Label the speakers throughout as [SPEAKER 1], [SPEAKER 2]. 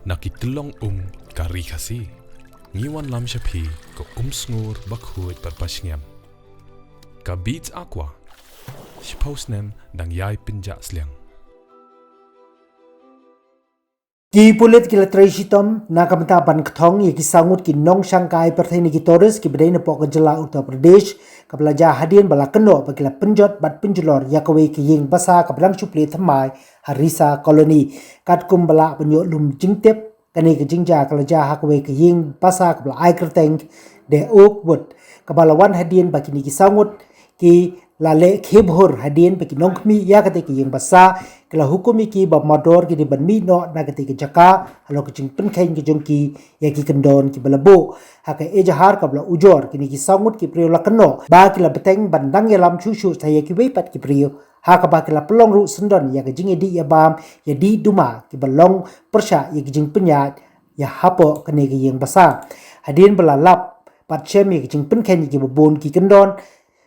[SPEAKER 1] Nakitulong kari kasi. Ngiwan lam siya pi ko sngur bakhuit parpasngam. Ka beats aqua. Sipausnem dang yai pinja sliang.
[SPEAKER 2] Ki pulit ki latresitom na kamta ban kthong ye ki sangut ki nong Shanghai perthai ni ki Taurus ki bedai na pok Jala Uttar Pradesh ka belajar hadian bala keno bagi la penjot bat penjulor yakawe ki ying basa ka blang supli thamai harisa koloni kat kum bala penyo lum jingtep kani ki jingja ka belajar hakawe ki ying basa ka bala ai kerteng de oakwood ka bala wan hadian bagi ni ki sangut ki lale khebhor hadian bagi nong khmi ya kate ki ying basa kala hukumi ki ba modor ki di ban mi no na kate ki jaka halo ki jing pen khain ki jongki ya ki kendon ki balabo haka ejahar ka bla ujor ki ni ki sangut ki priyo la keno ba ki la beteng bandang ya lam chu saya ki weipat ki priyo haka ba ki la pelong ru sendon ya ki jing edi ya bam ya di duma ki balong persha ya ki jing penyat ya hapo kani ki ying basa hadian bala lap pat chem ya ki jing pen khain ki babon ki kendon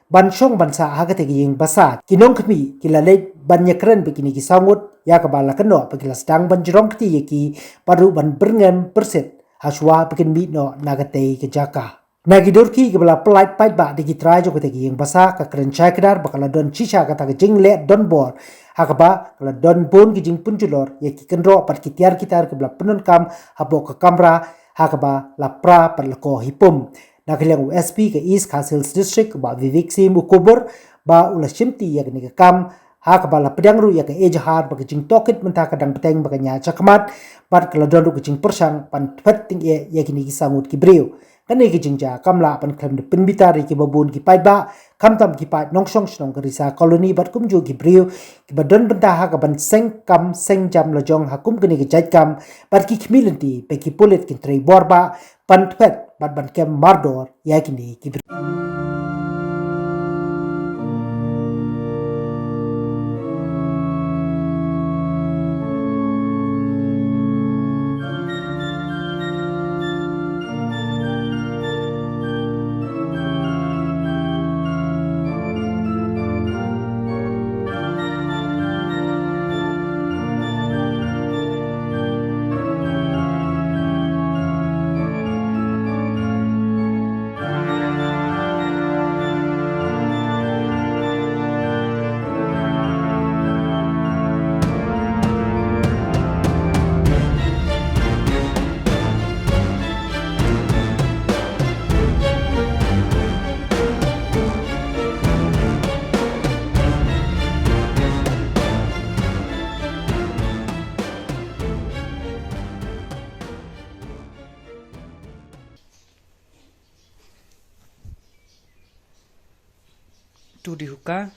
[SPEAKER 2] ban shong ban sa ha ka te ying basa kinong khmi ki la le ban yakren be kini ki sangut ya ka bala keno pe ki la stang ban jrong ti ye ki paru ban berngem perset haswa pekin mi no nagate ke jaka nagi dorki ki bala plight pai ba de ki try jo ka te ying basa ka kren chai kadar bakala don chicha ka ta jing le don bor ha ka ba kala don bon ki jing punjulor ye ki kenro pat ki tiar kitar ki bala penun kam habo ka kamera ha ka ba la pra par la ko hipum Nakilang USP ke East Castles District ba Vivek Sim Ukubur ba ula shimti yak ni kam ha ka bala pedang ru yak ejahar ba jing tokit menta kadang peteng ba nya chakmat bat kala don ru jing persang pan phetting ye yak ni sangut ki breu kan ni jing ja kamla pan klam de pinbitari ki babun ki pai ba kam tam ki pai nongsong snong ka risa colony bat kum ju ki breu ki badon benta ha ka ban seng kam seng jam la jong hakum ki ni jait kam bat ki khmilanti pe ki polit ki trei borba pan phet bat ban kem mardor yakini ki
[SPEAKER 3] tu dibuka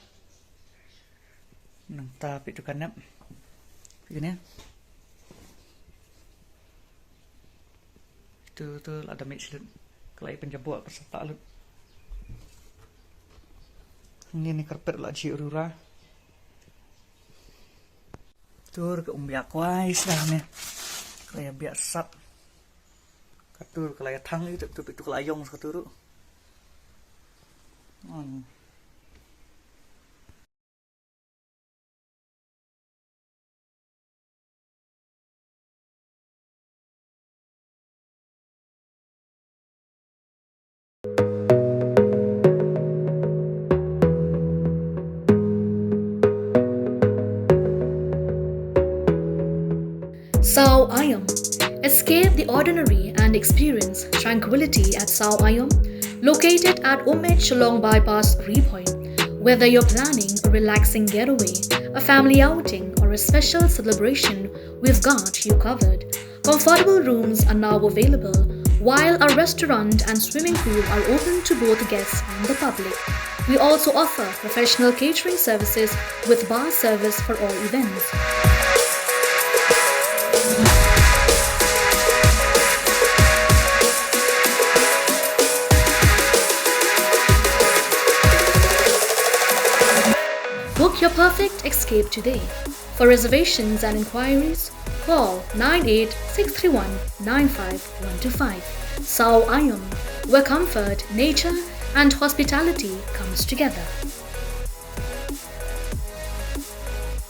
[SPEAKER 3] nang ta pitukan nap begini itu ada mixlut kelai penjabut peserta lut ini karpet la ji urura tur ke umbia kuais dah ni kelai biasa katur kelai thang itu tu kelai yong katuru
[SPEAKER 4] Sao Ayam. Escape the ordinary and experience tranquility at Sao Ayam, located at Umed Shillong Bypass 3 Point. Whether you're planning a relaxing getaway, a family outing, or a special celebration, we've got you covered. Comfortable rooms are now available, while our restaurant and swimming pool are open to both guests and the public. We also offer professional catering services with bar service for all events. Book your perfect escape today. For reservations and inquiries, call 98-631-95125. Sao Ayam, where comfort, nature, and hospitality comes together.